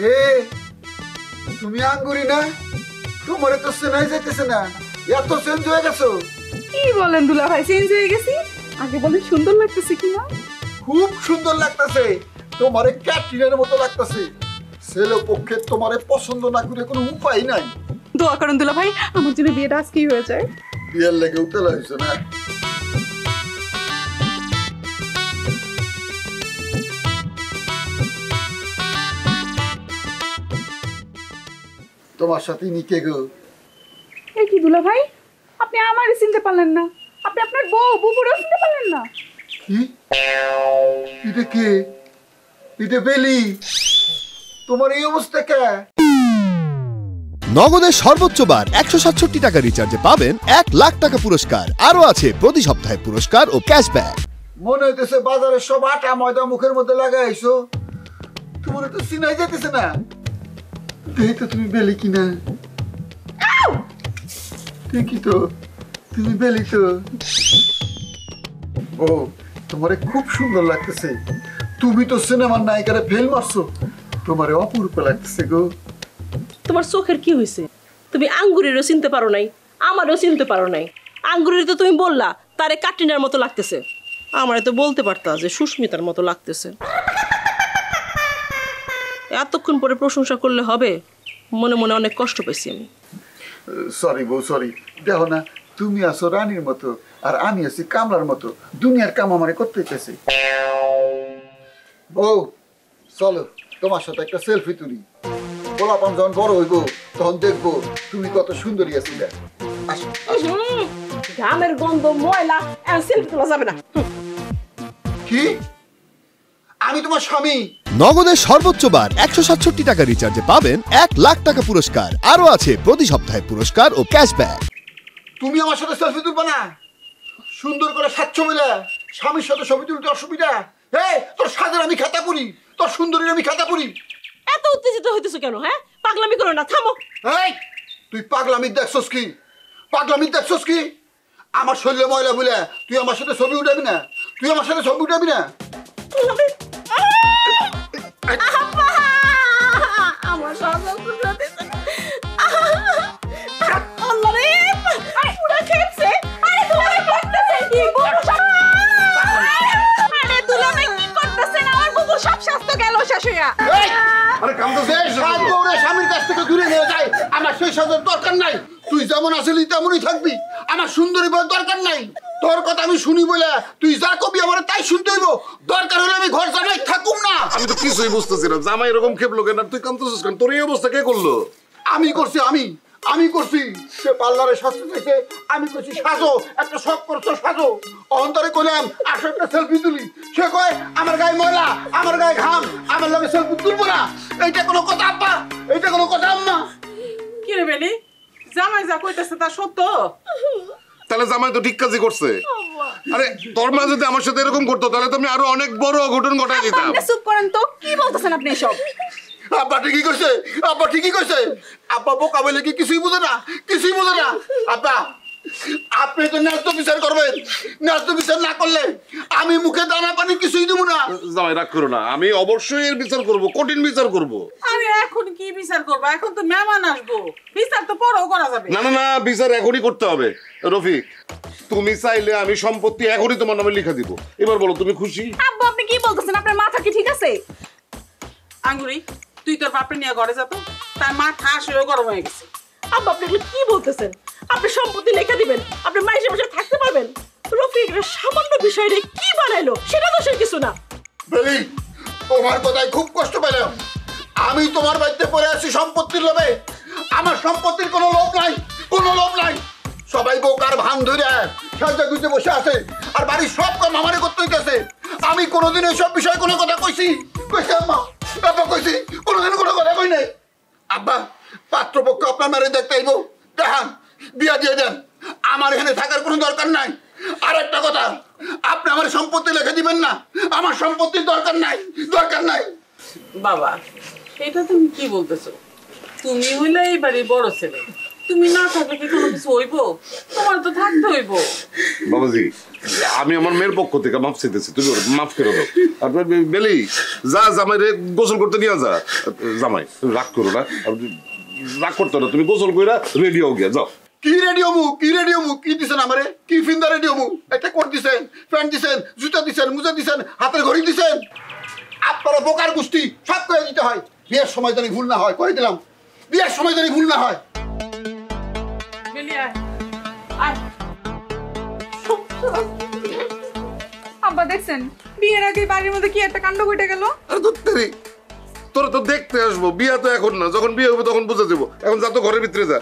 এ তুমি আঙ্গুরি না? তোমারে তো চেনাই যাইতেছে না, এত চেঞ্জ হয়ে গেছো। কি বলেন দুলা ভাই, চেঞ্জ হয়ে গেছি? আগে বলেন সুন্দর লাগতেছে কিনা। খুব সুন্দর লাগতেছে, তোমারে ক্যাটরিনার মতো লাগতেছে। ছেলে পক্ষে তোমারে পছন্দ না করে কোনো উপায় নাই। দোয়া করেন দুলা ভাই, আমার জন্য বিয়েটা আজকেই হয়ে যায়। বিয়ের লেগে উঠতে হয়েছে না? তোমার সাথে নিকে গো। এই কি দুলা ভাই, আপনি আমারই চিনতে পারলেন না? আপনি আপনার বউ বুবুরও চিনতে পারলেন না? কি এটা কে? এটা বেলি? তোমার এই অবস্থা কে? নগদের সর্বোচ্চ বার 167 টাকা রিচার্জে পাবেন 1 লাখ টাকা পুরস্কার। আরো আছে প্রতি সপ্তাহে পুরস্কার ও ক্যাশব্যাক। মনে হইতেছে বাজারে সব আটা ময়দা মুখের মধ্যে লাগাইছো। তোমার তো চিনাই যাইতেছে না। দেখি তো তুমি বেলি কিনা। দেখি তো তুমি বেলি তো। ও তোমারে খুব সুন্দর লাগতেছে। তুমি তো সিনেমার নায়িকারে ফেল মারছো, তোমারে অপূর্ব লাগতেছে গো। তোমার চোখের কি হয়েছে? তুমি আঙ্গুরেরও চিনতে পারো নাই, আমারও চিনতে পারো নাই। আঙ্গুরের তো তুমি বললা তারে কাটরিনার মতো লাগতেছে, আমারে তো বলতে পারতা যে সুস্মিতার মতো লাগতেছে। এতক্ষণ পরে প্রশংসা করলে হবে? মনে মনে অনেক কষ্ট পাইছি আমি। সরি বউ সরি। দেখো না, তুমি আছো রানীর মতো আর আমি আছি কামলার মতো। দুনিয়ার কাম আমারে করতে হইতেছে। বউ চলো তোমার সাথে একটা সেলফি তুলি। গোলাপান যখন বড় হইব তখন দেখবো তুমি কত সুন্দরী আছিলে। ঘামের গন্ধ, ময়লা, সেলফি তোলা যাবে না। কি? আমি তোমার স্বামী? নগদের সর্বোচ্চ বার 167 টাকা রিচার্জে পাবেন 1 লাখ টাকা পুরস্কার। আরো আছে প্রতি সপ্তাহে পুরস্কার ও ক্যাশব্যাক। তুমি আমার সাথে সেলফি তুলবা না? সুন্দর করে স্বাচ্ছ মিলে স্বামীর সাথে ছবি তুলতে অসুবিধা? এই তোর সাজের আমি খাতা পড়ি, তোর সুন্দরীর আমি খাতা পড়ি। এত উত্তেজিত হইতেছো কেন? হ্যাঁ, পাগলামি করো না, থামো। এই তুই পাগলামি দেখছস কি? পাগলামি দেখছস কি? আমার শরীরে ময়লা বলে তুই আমার সাথে ছবি উঠাবি না? তুই আমার সাথে ছবি উঠাবি না? আমার স্বামীর কাছ থেকে দূরে নিয়ে যায়। আমার সেই সাজার দরকার নাই। তুই যেমন আসলি তেমনই থাকবি। আমার সুন্দরী বউ দরকার নাই। তোর কথা আমি শুনি বলে তুই যা কবি আমার তাই শুনতে হইব। দরকার হলে আমি ঘর জামাই থাকুম না। আমি তো কিছুই বুঝতেছি না, জামাই এরকম খেপলো কেন? তুই কাঁদতেছিস কেন? তোর এই অবস্থা কে করলো? আমি করছি, আমি করছি। সে পার্লারে সাজতে চাইছে, আমি করছি সাজো, একটা শখ করছো সাজো। অন্তরে কইলাম আসো একটা সেলফি তুলি। সে কয় আমার গায়ে ময়লা, আমার গায়ে ঘাম, আমার লাগে সেলফি তুলবো না। এইটা কোনো কথা আব্বা? এইটা কোনো কথা আম্মা? কি রে বেলি, জামাই যা কইতেছে তা সত্য? তাহলে জামাই তো ঠিক কাজই করছে। আরে তোর মা যদি আমার সাথে এরকম করতো তাহলে তো আমি আরো অনেক বড় অঘটন ঘটাই দিতাম। চুপ করেন তো, কি বলতেছেন আপনি এসব? আব্বা ঠিকই কইছে, আব্বা ঠিকই কইছে। আব্বা বোকা বলে কি কিছুই বুঝে না, কিছুই বুঝে না। আব্বা আপনি তো ন্যাস্ত বিচার করবেন। ন্যাস্ত বিচার না করলে আমি মুখে দানা পানি কিছুই দেবো না। জামাই রাগ করো না, আমি অবশ্যই এর বিচার করব, কঠিন বিচার করব। আরে এখন কি বিচার করবা? এখন তো মেহমান আসবো, বিচার তো পরেও করা যাবে। না না না, বিচার এখনই করতে হবে। রফিক তুমি চাইলে আমি সম্পত্তি এখনই তোমার নামে লিখে দিব। এবার বলো তুমি খুশি? আব্বু আপনি কি বলতেছেন? আপনার মাথা কি ঠিক আছে? আঙ্গুরি তুই তোর বাপরে নিয়ে ঘরে যা তো, তার মাথা আসলেও গরম হয়ে গেছে। আব্বা আপনি এগুলো কি বলতেছেন? আপনি সম্পত্তি লেখা দিবেন, আপনি মাইসের বসে থাকতে পারবেন? রফিক সামান্য বিষয় নিয়ে কি বানাইলো সেটা তো সে কিছু না। বেলি তোমার কথায় খুব কষ্ট পেলাম। আমি তোমার বাড়িতে পড়ে আছি সম্পত্তির লোভে। আমার সম্পত্তির কোনো লোভ নাই, কোনো লোভ নাই। সবাই বোকার ভান ধরে সাজা গুজে বসে আছে আর বাড়ির সব কাম আমারে করতে হইতেছে। আমি কোনোদিন এইসব বিষয়ে কোনো কথা কইছি? কইছি আম্মা, আব্বা কইছি? কোনোদিন কোনো কথা কই নাই। আব্বা পাত্রপক্ষ আপনার মারে দেখতে আইব, দেখান বিয়া দিয়ে দেন। আমার এখানে থাকার কোনো দরকার নাই। আর একটা কথা, আপনি আমার সম্পত্তি লিখে দিবেন না। আমার সম্পত্তির দরকার নাই, দরকার নাই। বাবা এটা তুমি কি বলতেছো? তুমি হইলে এই বাড়ির বড় ছেলে, তুমি না থাকলে কি কোনো কিছু হইব? তোমার তো থাকতে হইব। বাবাজি আমি আমার মেয়ের পক্ষ থেকে মাফ চাইতেছি, তুমি ওর মাফ করে দাও। আর বেলি যা জামাই রে গোসল করতে নিয়ে যা। জামাই তুমি রাগ করো না, রাগ করতো না, তুমি গোসল কইরা রেডি হও গিয়া যাও। কি রেডিও মু কি দিছেন আমারে? কি ফিন্দা রেডিও মু? একটা কোট দিছেন, প্যান্ট দিছেন, জুতা দিছেন, মোজা দিছেন, হাতের ঘড়ি দিছেন। আপনারা বোকার গোষ্ঠী, সব করে দিতে হয়। বিয়ের সময় জানি ভুল না হয়, কই দিলাম বিয়ের সময় জানি ভুল না হয়। বেলি আয়, আয়। আব্বা দেখছেন বিয়ের আগে বাড়ির মধ্যে কি একটা কাণ্ড ঘটে গেল। আরে ধুত্তেরি, তোরা তো দেখতে আসবো, বিয়া তো এখন না, যখন বিয়ে হবে তখন বুঝে যাবো। এখন যা তো ঘরের ভিতরে যা।